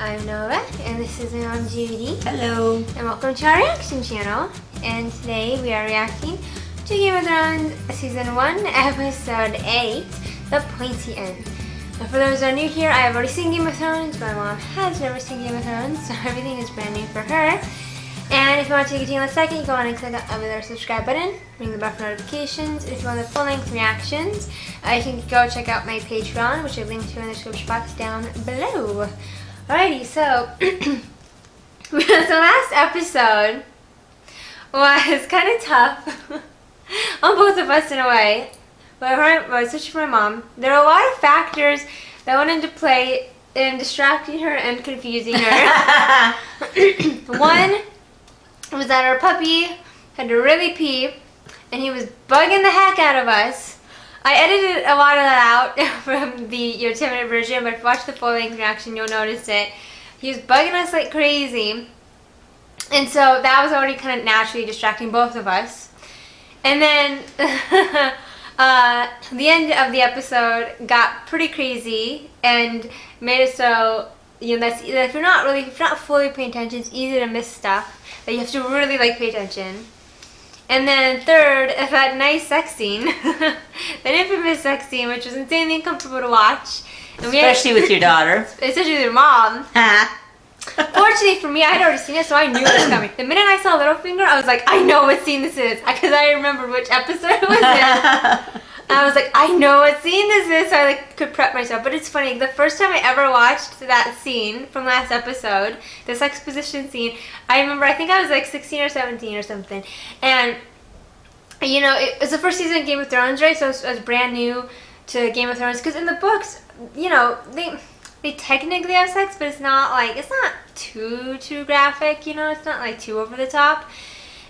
I'm Nova, and this is my mom Judy. Hello. And welcome to our reaction channel. And today we are reacting to Game of Thrones Season 1, Episode 8, The Pointy End. And for those that are new here, I have already seen Game of Thrones. My mom has never seen Game of Thrones, so everything is brand new for her. And if you want to continue in a second, you go on and click on the subscribe button, ring the bell for notifications. If you want the full-length reactions, you can go check out my Patreon, which I've linked to in the description box down below. Alrighty, so last episode was kind of tough on both of us in a way, but especially for my mom. There are a lot of factors that went into play in distracting her and confusing her. One was that our puppy had to really pee, and he was bugging the heck out of us. I edited a lot of that out from the 10-minute version, but if you watch the full-length reaction, you'll notice it. He was bugging us like crazy, and so that was already kind of naturally distracting both of us. And then the end of the episode got pretty crazy and made it so that if you're not fully paying attention, it's easy to miss stuff that you have to really pay attention. And then third, that nice sex scene, that infamous sex scene, which was insanely uncomfortable to watch. And Especially with your daughter. Especially with your mom. Fortunately for me, I had already seen it, so I knew it was coming. The minute I saw Littlefinger, I was like, I know what scene this is, because I remembered which episode it was in. I was like, I know what scene this is, so I could prep myself. But it's funny, the first time I ever watched that scene from last episode, this exposition scene, I remember, I think I was 16 or 17 or something. And, it was the first season of Game of Thrones, right? So I was brand new to Game of Thrones. Because in the books, they technically have sex, but it's not too graphic, it's not like too over the top.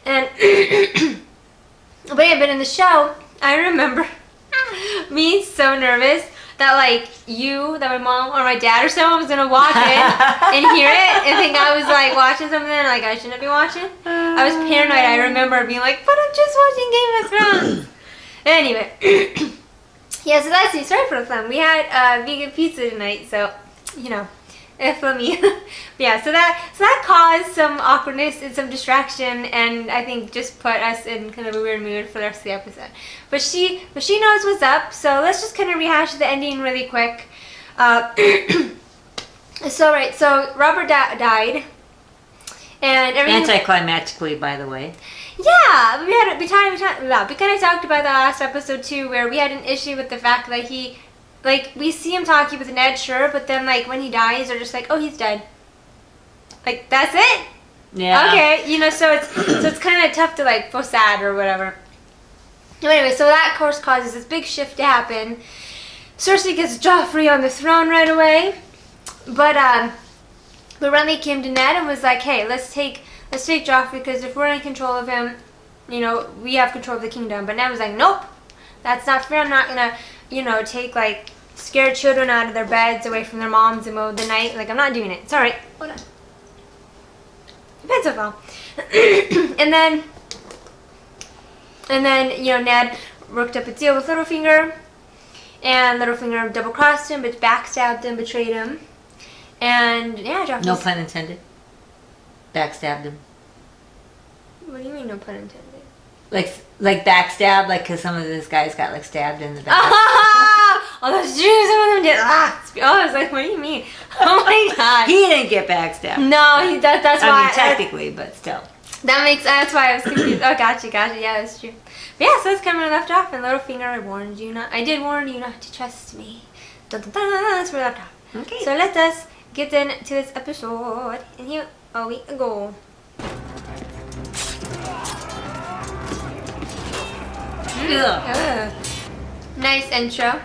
And, but in the show, I remember being so nervous that my mom or my dad or someone was gonna walk in and hear it and think I was watching something I shouldn't be watching. I was paranoid. I remember being like, but I'm just watching Game of Thrones. Anyway, yeah. So that's it. Sorry for the fun. We had vegan pizza tonight, so for me. Yeah, so that caused some awkwardness and some distraction, and I think just put us in kind of a weird mood for the rest of the episode. But she knows what's up, so let's just kind of rehash the ending really quick. So Robert died, and everything. Anticlimactically, by the way. Yeah, we kind of talked about that last episode too, where we had an issue with the fact that he. We see him talking with Ned, sure, but then, when he dies, they're just oh, he's dead. That's it? Yeah. Okay, so it's kind of tough to, feel sad or whatever. Anyway, so that, of course, causes this big shift to happen. Cersei gets Joffrey on the throne right away, but Renly came to Ned and was like, hey, let's take Joffrey, because if we're in control of him, we have control of the kingdom. But Ned was like, nope, that's not fair. I'm not gonna take scared children out of their beds away from their moms in the middle of the night. I'm not doing it. It's alright. Hold on. My pencil fell. and then Ned worked up a deal with Littlefinger, and Littlefinger double-crossed him, but backstabbed him, betrayed him, and yeah, Joffrey. No pun intended. Backstabbed him. What do you mean, no pun intended? Like backstab, because some of these guys got stabbed in the back. Oh, that's true. Some of them did. I was like, what do you mean? Oh my god. He didn't get backstabbed. No, that's why. Technically, but still. That's why I was confused. Oh, gotcha. Yeah, that's true. But yeah, so that's kind of where I left off. And Littlefinger, I did warn you not to trust me. That's where I left off. Okay. So let us get into this episode. And here we go. Nice intro.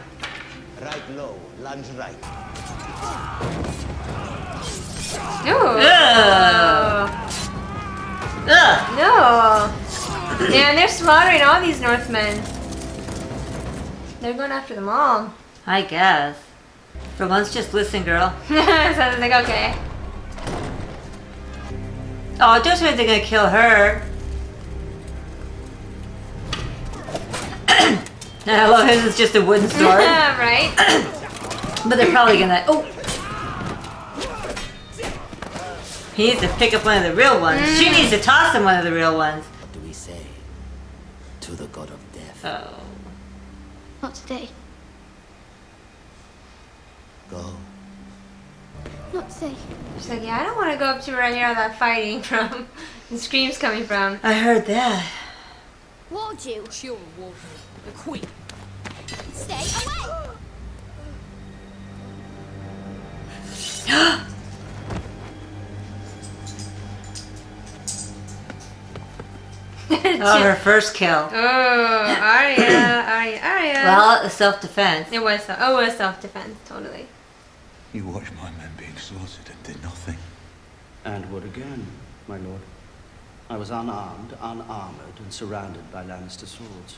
Right low, lunge right. Ooh. No. Yeah, and they're slaughtering all these Northmen. They're going after them all. I guess. For once, just listen, girl. So I was like, okay. Oh, just when they're gonna kill her. And I love his, it's just a wooden sword. Right? But they're probably gonna... Oh! He needs to pick up one of the real ones. She needs to toss him one of the real ones. What do we say to the god of death? Oh. Not today. Go. Not today. She's like, yeah, I don't want to go up to where I hear all that fighting from and screams coming from. I heard that. Warned you. Sure, Walter. The Queen. Stay away. Oh, her first kill. Oh, Arya. Well, self-defense. It was self-defense, totally. You watched my men being slaughtered and did nothing. And would again, my lord. I was unarmed, unarmored, and surrounded by Lannister swords.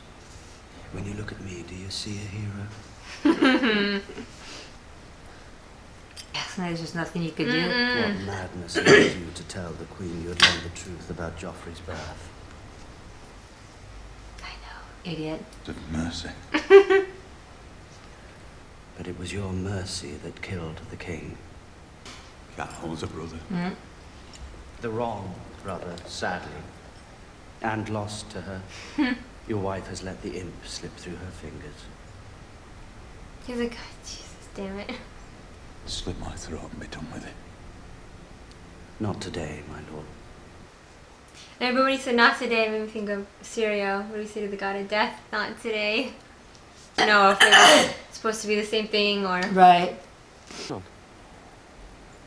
When you look at me, do you see a hero? Yes, there's just nothing you could do. What madness led you to tell the Queen you had learned the truth about Joffrey's birth? I know, idiot. Of mercy. But it was your mercy that killed the king. That holds a brother. The wrong brother, sadly. And lost to her. Your wife has let the imp slip through her fingers. He's like, oh, Jesus, damn it. Slit my throat and be done with it. Not today, my lord. And but when he said not today, it made me think of Syrio. What do you say to the god of death? Not today. I don't know if it was supposed to be the same thing or... Right.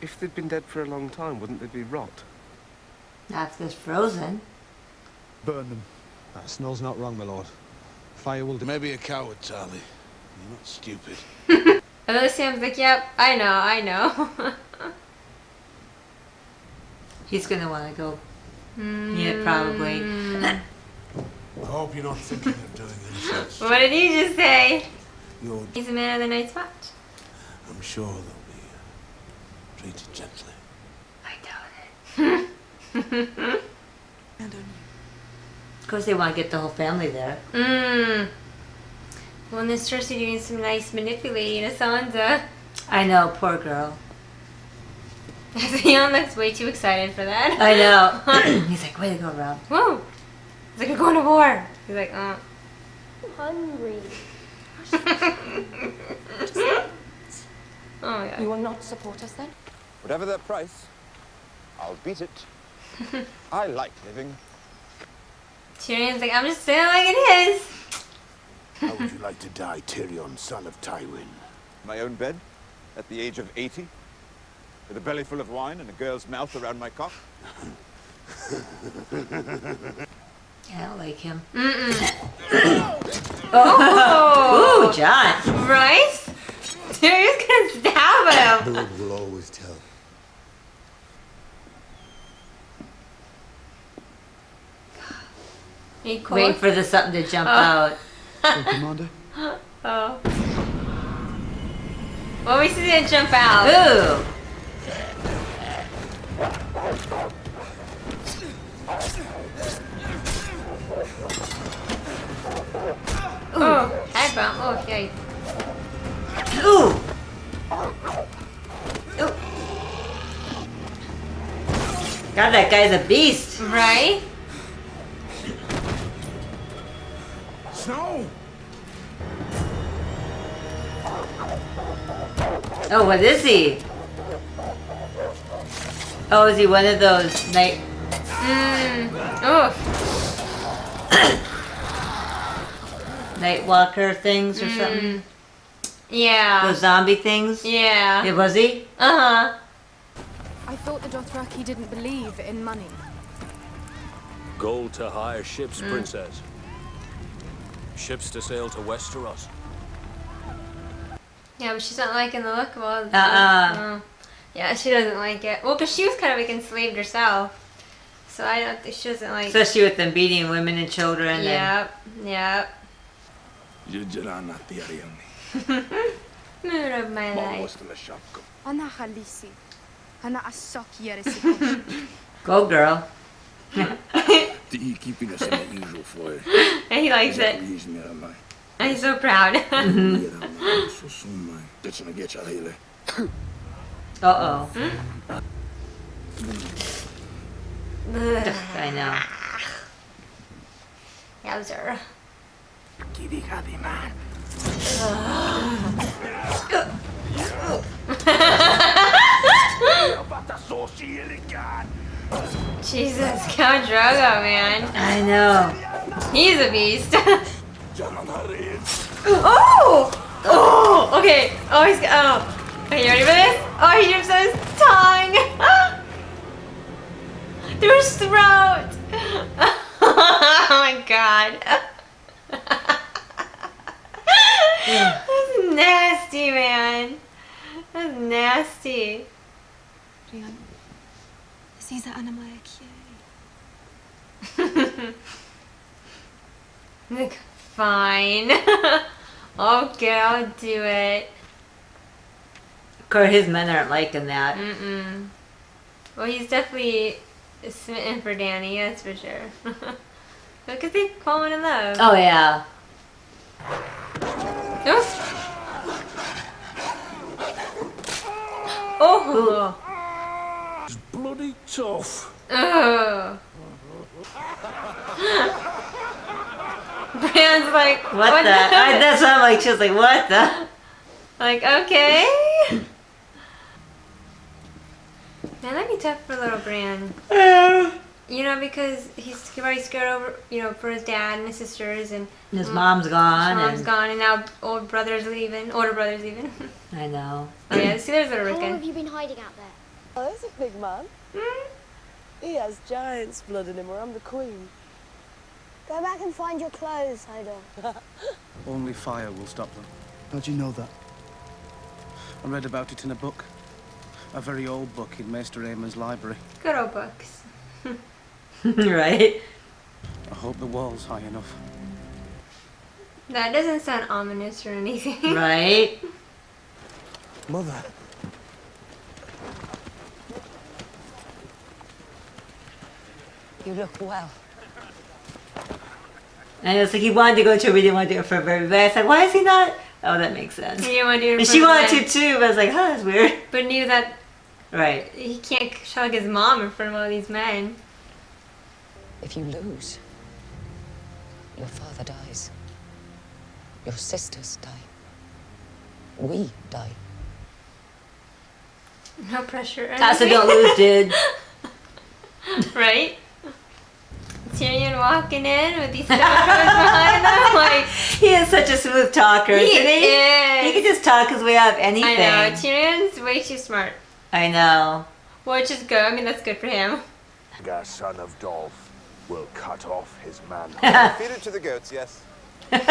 If they'd been dead for a long time, wouldn't they be rot? After it's frozen. Burn them. Snow's not wrong, my lord. Fire will do. Maybe a coward, Charlie. You're not stupid. And then Sam's like, yep, I know. He's gonna want to go. Yeah, probably. I hope you're not thinking of doing anything. What did you just say? You're... He's a man of the Night's Watch. I'm sure they'll be treated gently. I doubt it. Of course, they want to get the whole family there. Well, in this Cersei doing some nice manipulating of Sansa. I know, poor girl. Theon looks way too excited for that. I know. He's like, way to go, Rob. Whoa! He's like, we're going to war. He's like, I'm hungry. Oh my god. You will not support us then? Whatever their price, I'll beat it. I like living. Tyrion's like, I'm just saying like it is. How would you like to die, Tyrion, son of Tywin? My own bed, at the age of 80, with a belly full of wine and a girl's mouth around my cock. I don't like him. Oh! Ooh, John. Right? Tyrion's gonna stab him. Blood will always tell. He cold? Wait for the something to jump out. Commander? Oh. Well, we see it jump out. Ooh. Oh, head bump. Oh, yay. Ooh. Ooh. God, that guy's a beast. Right? Snow! Oh, what is he? Oh, is he one of those night? Oh. Night Walker things or something? Yeah. Those zombie things? Yeah. Yeah, was he? Uh-huh. I thought the Dothraki didn't believe in money. Gold to hire ships, princess. Ships to sail to Westeros. Yeah, but she's not liking the look of all the Uh-uh. Yeah, she doesn't like it. Well, because she was kind of like enslaved herself. So I don't think she doesn't like... Especially with them beating women and children. Yep. Yep. Mood of my life. Ana Khalisi. Ana Asok Yeresi. Go, girl. And he likes it. And he's so proud. Uh-oh. I know. Yowzer. Jesus, Count Drogo, man. I know. He's a beast. Oh! Oh! Okay. Oh, he's. Oh. Are you ready for this? Oh, he just his tongue. Through his throat. Oh my god. That's nasty, man. That's nasty. Like, fine. Okay, I'll do it. Of course, his men aren't liking that. Mm-mm. Well, he's definitely smitten for Danny, that's for sure. Because they've fallen in love. Oh, yeah. Oh! It's bloody tough. Oh. Bran's like, What the? That's what I'm like. She was like, what the? Like, okay. Man, that'd be tough for little Bran. You know, because he's already scared over, you know, for his dad and his sisters, and his mom's gone. His mom's gone, and now older brother's leaving. I know. Oh yeah, see, there's little How long Rickon. have you been hiding out there? Oh, there's a big man. He has giant's blood in him, or I'm the queen. Go back and find your clothes, Hodor. Only fire will stop them. How'd you know that? I read about it in a book. A very old book in Maester Aemon's library. Good old books. Right? I hope the wall's high enough. That doesn't sound ominous or anything. Right? Mother. You look well. And it's like he wanted to go to her, but he didn't want to do it for her. But I was like, why is he not? Oh, that makes sense. He didn't want to do it And for she the wanted men, to too, but I was like, huh, that's weird. but knew that Right. he can't shug his mom in front of all these men. If you lose, your father dies. Your sisters die. We die. No pressure. or So anything. don't lose, dude. Right? Tyrion walking in with these stormtroopers behind him, like He is such a smooth talker, isn't he? is. He can just talk his way out of anything. I know, Tyrion's way too smart. I know. Which is good. I mean, that's good for him. The son of Dolph will cut off his man. Feed it to the goats, yes. Right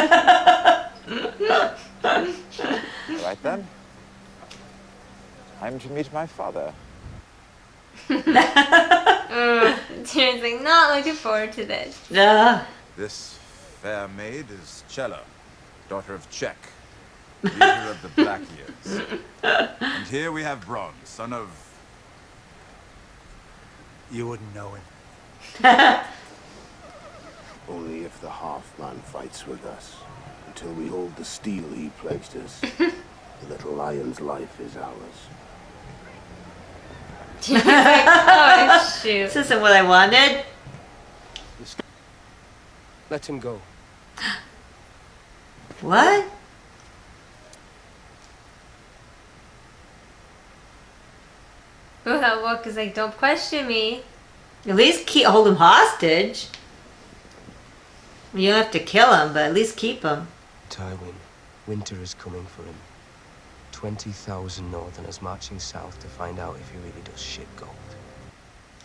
then. Time to meet my father. Tyrion's like, not looking forward to this. This fair maid is Chella, daughter of Czech, leader of the Blackears. And here we have Bronn, son of... You wouldn't know him. Only if the half-man fights with us. Until we hold the steel he pledged us. The little lion's life is ours. Tyrion's like, oh, shoot. This isn't what I wanted. Let him go. What? Oh, that look is like, don't question me. At least hold him hostage. You don't have to kill him, but at least keep him. Tywin, winter is coming for him. 20,000 Northerners marching south to find out if he really does shit gold.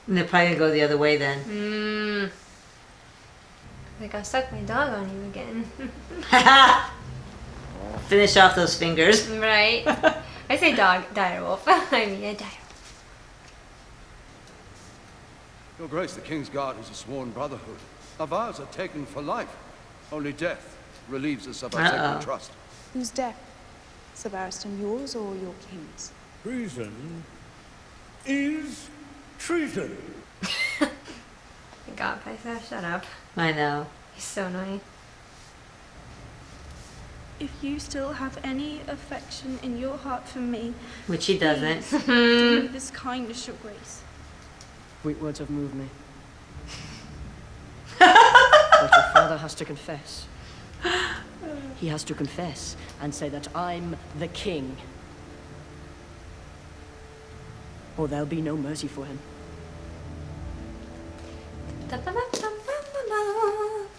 And they're probably gonna go the other way then. Like, I sucked my dog on you again. Finish off those fingers. Right? I say dog, direwolf. I mean, a direwolf. Your Grace, the King's Guard is a sworn brotherhood. Our vows are taken for life. Only death relieves us of our sacred trust. Whose death? Sir Barristan, yours or your king's? Treason is treason. God, Python, shut up. I know. He's so annoying. If you still have any affection in your heart for me, Which he doesn't. please do me this kindness, Your Grace. Weak words have moved me. But your father has to confess. He has to confess and say that I'm the king. Or there'll be no mercy for him.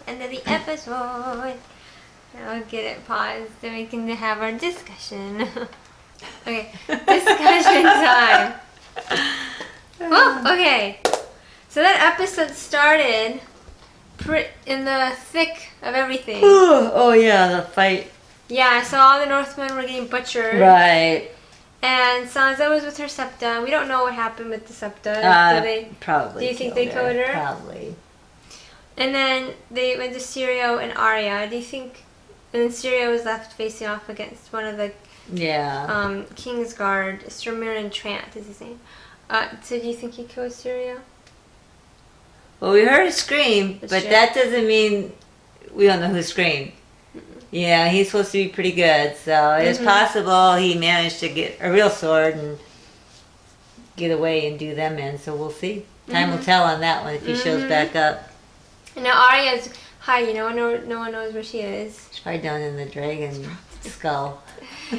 End of the episode. I'll get it paused so we can have our discussion. Okay, discussion time. Oh, okay. So that episode started in the thick of everything. Oh yeah, the fight. Yeah, so all the Northmen were getting butchered. Right. And Sansa was with her septa. We don't know what happened with the septa. Probably. Do you think they killed her? Probably. And then they went to Syrio and Arya. Do you think? And then Syrio was left facing off against one of the King's Guard. Sturmiran Trant is his name. So do you think he killed Syrio? Well, we heard a scream, but that doesn't mean we don't know who screamed. Yeah, he's supposed to be pretty good, so it's possible he managed to get a real sword and get away and do them in, so we'll see. Time will tell on that one if he shows back up. And now Arya's hiding. No one knows where she is. She's probably down in the dragon skull.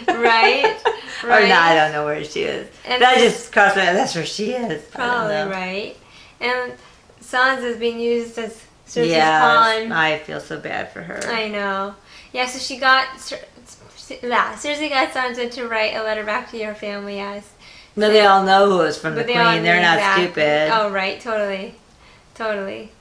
Right? Or no, I don't know where she is. And that just crossed my, that's where she is. Probably, right. And Sansa's being used as Cersei's pawn. I feel so bad for her. I know. Yeah, so she got... Cersei got Sansa to write a letter back to her family, yes. No, they all know who is from the Queen. They're not stupid. Oh, right. Totally. Totally.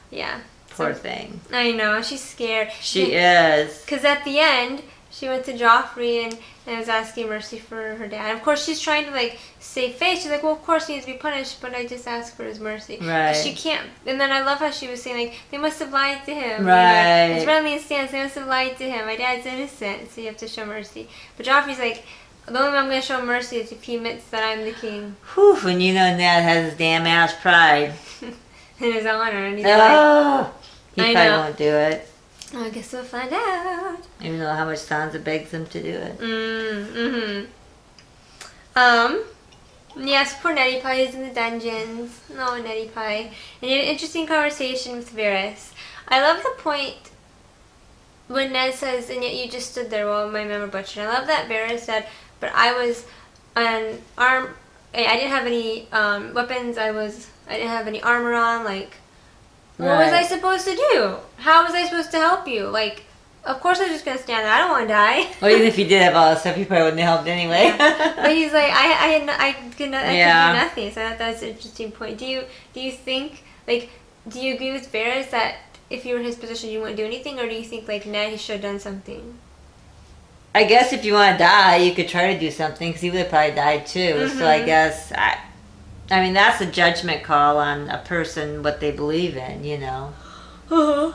Yeah. Poor thing. I know. She's scared. She is. Because at the end, she went to Joffrey and was asking mercy for her dad. And of course, she's trying to, like, save face. She's like, well, of course he needs to be punished, but I just asked for his mercy. Right. She can't. And then I love how she was saying, like, they must have lied to him. Right. It's Renly's stance. They must have lied to him. My dad's innocent, so you have to show mercy. But Joffrey's like, the only way I'm going to show mercy is if he admits that I'm the king. Whew, and you know Ned has his damn ass pride. In his honor. And he's he probably won't do it. I guess we'll find out. Even though how much Sansa begs him to do it. Yes, poor Nettie Pie is in the dungeons. No, Nettie Pie. And he had an interesting conversation with Varys. I love the point when Ned says, and yet you just stood there while my men were butchered. I love that Varys said, but I was I didn't have any weapons. I didn't have any armor on. Like, what was I supposed to do? How was I supposed to help you? Like, of course I'm just gonna stand there. I don't want to die. Well, even if you did have all that stuff, you probably wouldn't have helped anyway. Yeah. But he's like, I could do nothing. So I thought that was an interesting point. Do you think, like, do you agree with Varys that if you were in his position, you wouldn't do anything, or do you think like Ned, he should have done something? I guess if you want to die, you could try to do something because he would have probably died too. So I guess I mean that's a judgment call on a person what they believe in, you know. And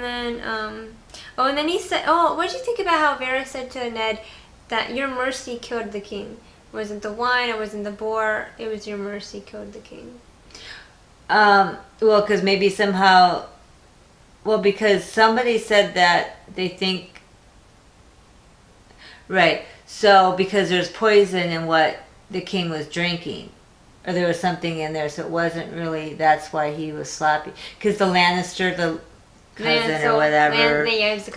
then and then he said, what did you think about how Varys said to Ned that your mercy killed the king? It wasn't the wine, it wasn't the boar, it was your mercy killed the king. Well, because maybe somehow, because somebody said that they think, right, so because there's poison in what the king was drinking, or there was something in there, so it wasn't really, that's why he was sloppy. Because the Lannister, the cousin or whatever,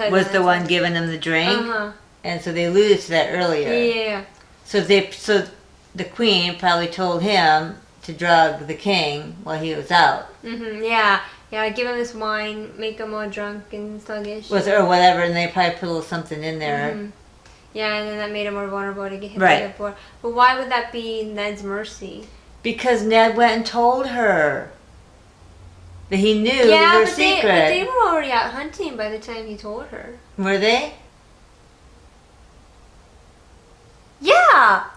was the one giving him the drink, and so they alluded to that earlier. Yeah. So the queen probably told him to drug the king while he was out. Yeah, give him this wine, make him all drunk and sluggish. Or whatever, and they probably put a little something in there. Yeah, and then that made him more vulnerable to get hit by the boar. But why would that be Ned's mercy? Because Ned went and told her that he knew her secret. But they were already out hunting by the time he told her. Were they? Yeah.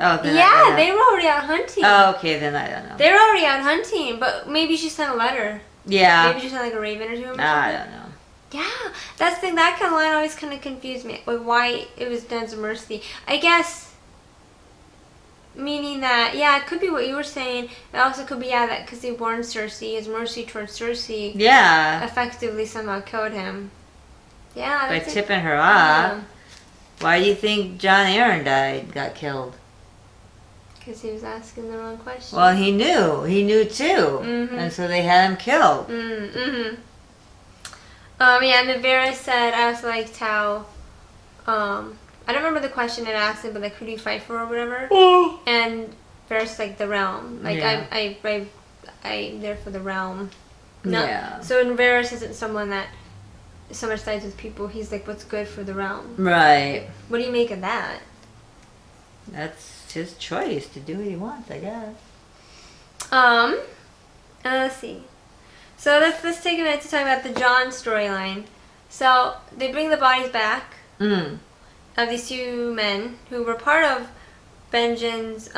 Oh, yeah, they were already out hunting. Oh, okay, then I don't know. They were already out hunting, but maybe she sent a letter. Yeah. Maybe she sent like a raven or two or something. I don't know. Yeah, that's the thing. That kind of line always kind of confused me. Like, why it was Ned's mercy. I guess, meaning that, it could be what you were saying. It also could be, that because he warned Cersei, his mercy towards Cersei effectively somehow killed him. Yeah. By tipping her off. Why do you think John Aaron got killed? Because he was asking the wrong question. Well, he knew. He knew too. And so they had him killed. Yeah, and then Varys said, I also liked how, I don't remember the question it asked him, but like, who do you fight for or whatever? And Varys like, the realm. Like, Yeah. I'm there for the realm. Yeah. So when Varys isn't someone that so much sides with people, he's like, what's good for the realm? Right. What do you make of that? That's his choice to do what he wants, I guess. Let's see. So let's take a minute to talk about the Jon storyline. So they bring the bodies back of these two men who were part of Benjen's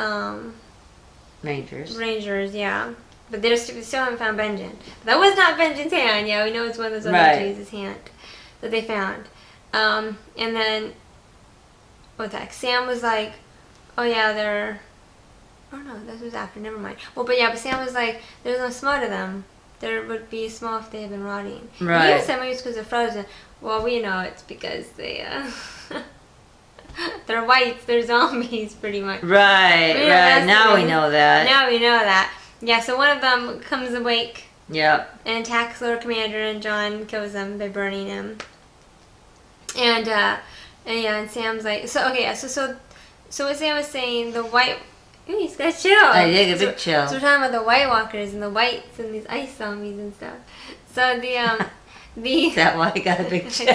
Rangers, yeah. But they still haven't found Benjen. That was not Benjen's hand. Yeah, we know it's one of those other Jesus' hand that they found. And then what the heck? Sam was like, "Oh yeah, they're." Oh no, this was after. Never mind. Well, but Sam was like, "There's no smell to them. There would be smell if they had been rotting." Right. And he said maybe it's because they're frozen. Well, we know it's because they they're whites. They're zombies, pretty much. Right. Right. Now we know that. Now we know that. Yeah. So one of them comes awake. Yep. And attacks Lord Commander, and Jon kills him by burning him. And Sam's like, so what Sam was saying, the white. Ooh, he's got chill. I did a big chill. So we're talking about the White Walkers and the whites and these ice zombies and stuff. So the Is that why I got a big chill?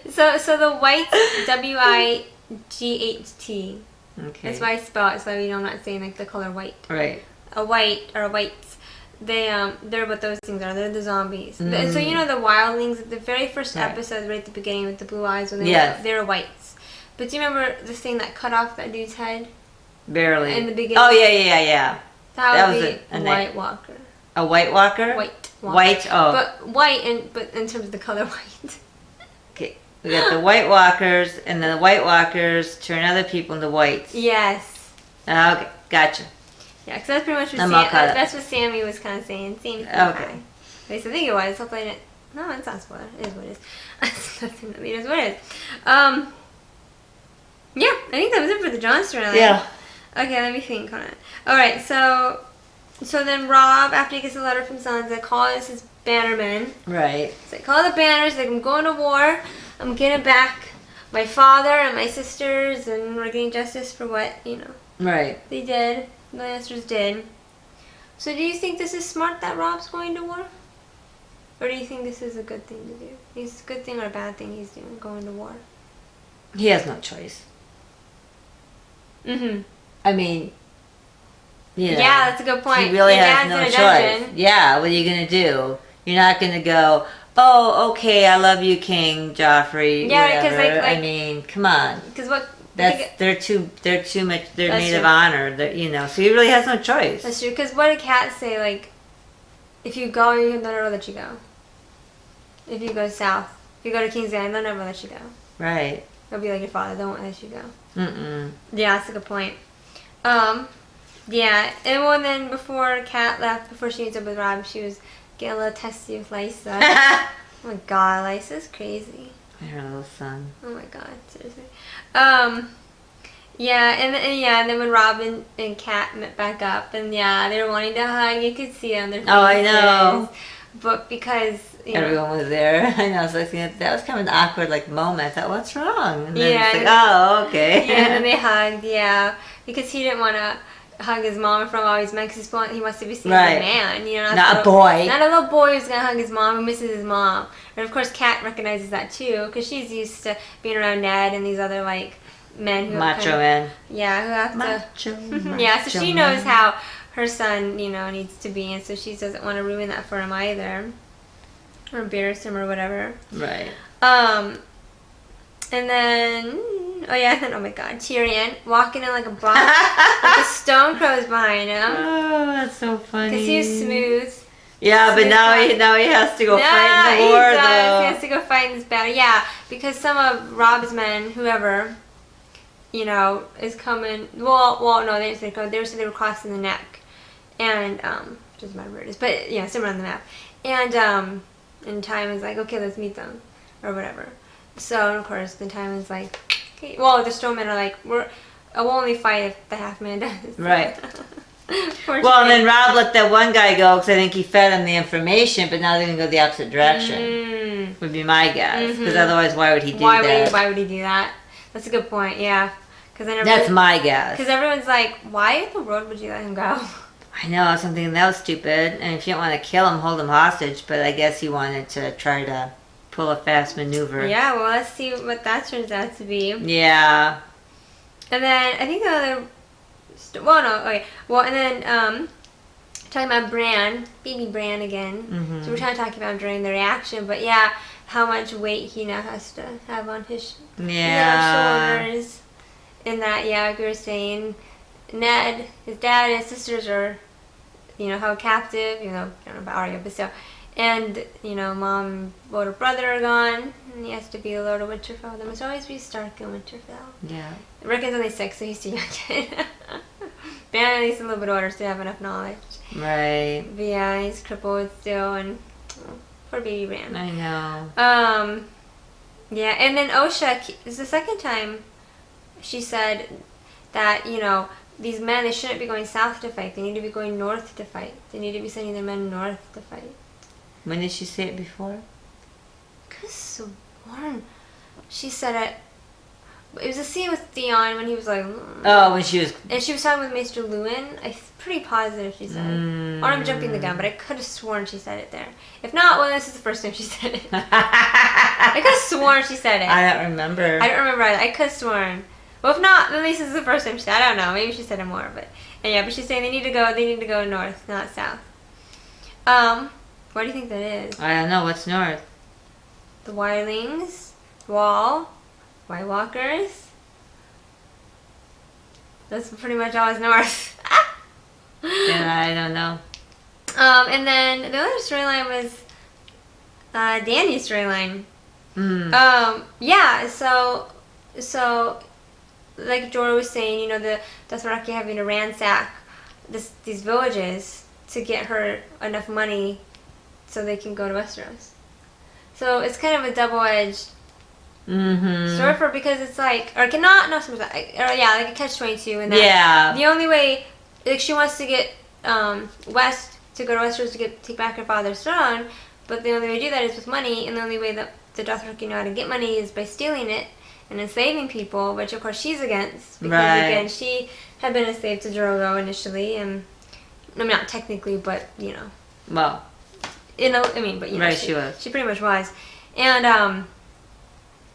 so the whites, WIGHT. Okay. That's why I spell it, so I'm not saying like the color white. Right. A white or whites. They're what those things are. They're the zombies. So the wildlings, the very first episode right at the beginning with the blue eyes when they're whites. But do you remember the thing that cut off that dude's head? Barely. In the beginning. Oh yeah. That would be a White Walker. A White Walker? White Walker. White. Oh. But white, but in terms of the color white. Okay. We got the White Walkers, and then the White Walkers turn other people into whites. Yes. Okay, gotcha. Yeah, because that's pretty much what that's what Sammy was kind of saying. Same thing. Okay. At least I think it was. Hopefully I didn't. No, it's not a spoiler. It is what it is. It is what it is. Yeah, I think that was it for the Jon storyline. Yeah. Okay, let me think on it. Alright, so then Robb, after he gets a letter from Sansa, calls his bannermen. Right. So call the banners, like, I'm going to war, I'm getting back my father and my sisters, and we're getting justice for what, Right. they did, the Lannisters did. So do you think this is smart that Robb's going to war? Or do you think this is a good thing to do? Is it a good thing or a bad thing he's doing, going to war? He has no choice. I mean, yeah, that's a good point. He really has no choice. Yeah, what are you gonna do? You're not gonna go, oh, okay, I love you, King Joffrey. Yeah, because I mean, come on. Because what? They're too much. They're made of honor. So he really has no choice. That's true. Because what did Kat say? Like, if you go, they'll never let you go. If you go south, if you go to King's Landing, they'll never let you go. Right. They'll be like your father. They won't let you go. Yeah, that's a good point. Yeah, and then before Kat left, before she meets up with Robb, she was getting a little testy with Lysa. Oh my god, Lysa's crazy. Her little son. Oh my god, seriously. Yeah, and then when Robb and Kat met back up, and they were wanting to hug. You could see it on their faces. Oh, I know. But because everyone was there, I know. So that was kind of an awkward moment. I thought, what's wrong? And then it's like, oh, okay. Yeah, and then they hugged. Yeah, because he didn't want to hug his mom in front of all these men because he wants to be seen as a man. Not a boy. Not a little boy who's gonna hug his mom who misses his mom. And of course, Kat recognizes that too because she's used to being around Ned and these other men who macho men. Yeah, who have macho, yeah, so she knows how her son, needs to be, and so she doesn't want to ruin that for him either, or embarrass him or whatever. Right. And then, oh my god, Tyrion walking in like a box, like a stone crow's behind him. Oh, that's so funny. Because he was smooth. Yeah, but now he has to go fight in the war, though. He has to go fight in this battle. Yeah, because some of Robb's men, whoever, is coming. Well, no, they didn't say go. They were crossing the neck, and doesn't matter where it is, but somewhere on the map. And Time is like, okay, let's meet them, or whatever. So of course the Tywin's like, okay. Well, the Strowmen are like, we'll only fight if the half man does. Right. Well, and then Rob let that one guy go because I think he fed him the information, but now they're gonna go the opposite direction. Would be my guess. Because otherwise, why would he do that? Why would he do that? That's a good point. Yeah. That's my guess. Because everyone's like, why in the world would you let him go? I know, something that was stupid. And if you don't want to kill him, hold him hostage. But I guess he wanted to try to pull a fast maneuver. Yeah. Well, let's see what that turns out to be. Yeah. And then I think the other. Well, no. Okay. Well, and then talking about Bran, baby Bran again. So we're trying to talk about him during the reaction, but yeah, how much weight he now has to have on his shoulders. In that, yeah, like we were saying, Ned, his dad and his sisters are, held captive. I don't know about Arya, but still. And, Mom and older brother are gone, and he has to be a Lord of Winterfell. There must always be Stark in Winterfell. Yeah. Rickon's only 6, so he's too young. Bran at least a little bit older, so they have enough knowledge. Right. But yeah, he's crippled still, and poor baby Bran. I know. Yeah, and then Osha, this is the second time she said that, these men, they shouldn't be going south to fight. They need to be going north to fight. They need to be sending their men north to fight. When did she say it before? I could have sworn she said it. It was a scene with Theon when he was like... Oh, when she was... And she was talking with Maester Luwin. I'm pretty positive she said it. Or I'm jumping the gun, but I could have sworn she said it there. If not, well, this is the first time she said it. I could have sworn she said it. I don't remember. I don't remember either. I could have sworn. Well, if not, then this is the first time she said it. I don't know. Maybe she said it more, but... And yeah, but she's saying they need to go north, not south. What do you think that is? I don't know. What's north? The Wildlings, Wall, White Walkers. That's pretty much all is north. Yeah, I don't know. And then the other storyline was Dany's storyline. Yeah, so like Jorah was saying, the Dothraki having to ransack these villages to get her enough money so they can go to Westeros. So it's kind of a double-edged story for, because it's like, like a catch-22 in that the only way, like, she wants to get west to go to Westeros to take back her father's throne, but the only way to do that is with money, and the only way that the Dothraki know how to get money is by stealing it and enslaving people, which of course she's against, because again, she had been a slave to Drogo initially, and I mean, not technically, but well, but she was. She pretty much was, and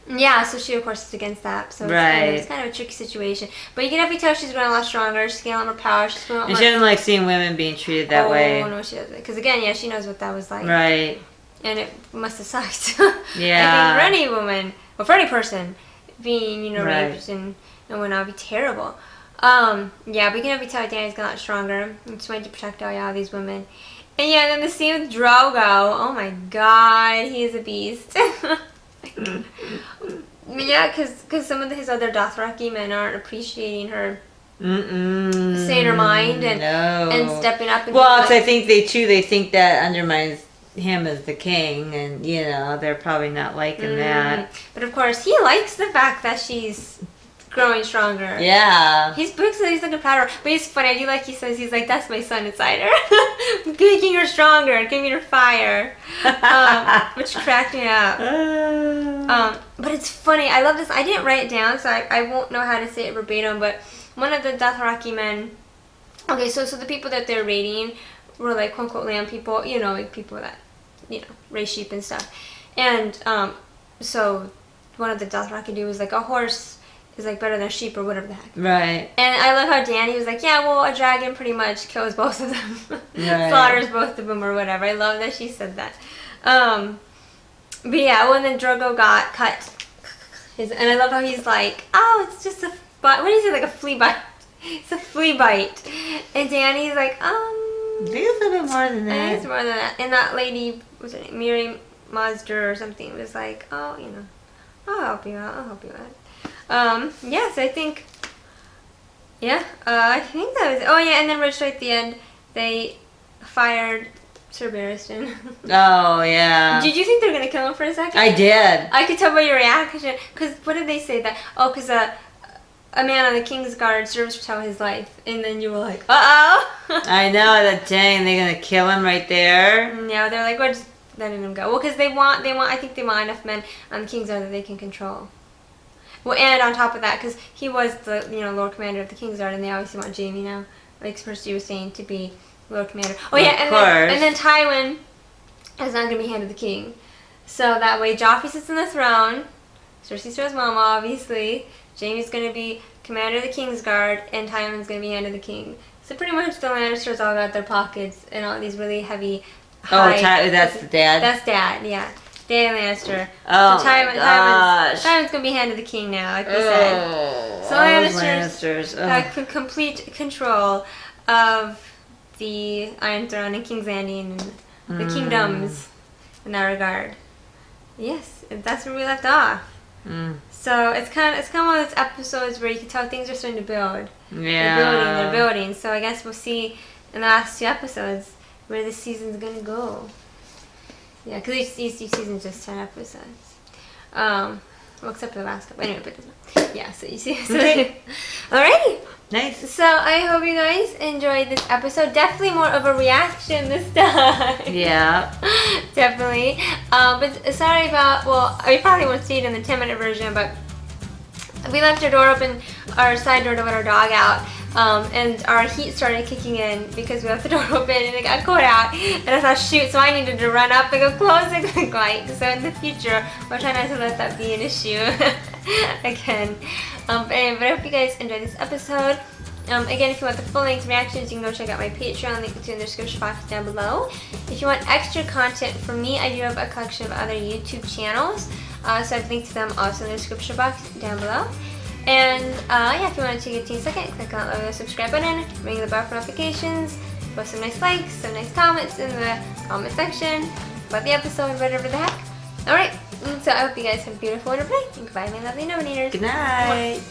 yeah, so she of course is against that. So it's kind of a tricky situation. But you can definitely tell she's growing a lot stronger. She's getting a lot more power. She's growing a lot more. And she doesn't like seeing women being treated that way. Oh no, she doesn't. Because again, yeah, she knows what that was like. Right. And it must have sucked. Yeah. I think for any woman, or for any person, being raped and whatnot would be terrible. Yeah, but you can definitely tell Dany's got a lot stronger. And she wanted to protect all these women. And yeah, then the scene with Drogo. Oh my God, he is a beast. Yeah, because some of his other Dothraki men aren't appreciating her saying her mind and stepping up. And well, I think they think that undermines him as the king, and they're probably not liking that. But of course, he likes the fact that she's growing stronger. Yeah. He's looking proud of her. But it's funny, I do like he says, he's like, that's my son inside her. Making her stronger, giving her fire. Which cracked me up. But it's funny, I love this. I didn't write it down, so I won't know how to say it verbatim, but one of the Dothraki men, okay, so the people that they're raiding were like quote unquote land people, like people that, raise sheep and stuff. And so one of the Dothraki dude was like, a horse is like better than a sheep or whatever the heck. Right. And I love how Dany was like, yeah, well, a dragon pretty much kills both of them. Right. Slaughters both of them or whatever. I love that she said that. But yeah, when then Drogo got cut, and I love how he's like, oh, it's just a bite. What is it, like a flea bite? It's a flea bite. And Dany's like, I think it's a little bit more than that. I think it's more than that. And that lady, was it Miri Mazdur or something, was like, oh, I'll help you out. Yes, I think, I think that was, and then right at the end, they fired Sir Barristan. Oh, yeah. Did you think they were going to kill him for a second? I did. I could tell by your reaction. Because what did they say that? Oh, because a man on the King's Guard serves to tell his life. And then you were like, uh-oh. I know, that dang, they're going to kill him right there. Yeah, they're like, we're just letting him go. Well, because I think they want enough men on the King's Guard that they can control. Well, and on top of that, because he was the, Lord Commander of the King's Guard, and they obviously want Jaime now, like Percy was saying, to be Lord Commander. Oh, yeah, and then Tywin is not going to be Hand of the King. So that way, Joffrey sits on the throne, Cersei's his mama, obviously, Jaime's going to be Commander of the King's Guard, and Tywin's going to be Hand of the King. So pretty much the Lannisters all got their pockets and all these really heavy, high... Oh, that's the dad? That's Dad, yeah. Dan Lannister. Oh, so gosh. Tywin's going to be Hand of the King now, like we said. So Lannisters got complete control of the Iron Throne and King's Landing and the kingdoms in that regard. Yes, that's where we left off. So it's kind of one of those episodes where you can tell things are starting to build. Yeah. They're building. So I guess we'll see in the last 2 episodes where this season's going to go. Yeah, because each season's just 10 episodes. Well, except for the last couple. Anyway, but yeah, so you see. Alrighty. Nice. So I hope you guys enjoyed this episode. Definitely more of a reaction this time. Yeah. Definitely. But sorry about, you probably won't see it in the 10-minute version, but we left our door open, our side door to let our dog out. And our heat started kicking in because we left the door open and it got cold out. And I thought, shoot, so I needed to run up and go close the light. So in the future, we'll try not to let that be an issue again. But I hope you guys enjoyed this episode. Again, if you want the full-length reactions, you can go check out my Patreon, link to in the description box down below. If you want extra content from me, I do have a collection of other YouTube channels. So I've linked to them also in the description box down below. And if you want to take a second, click on the subscribe button, ring the bell for notifications, post some nice likes, some nice comments in the comment section about the episode, whatever the heck. Alright, so I hope you guys have a beautiful, wonderful day, and goodbye, my lovely Nominators. Good night.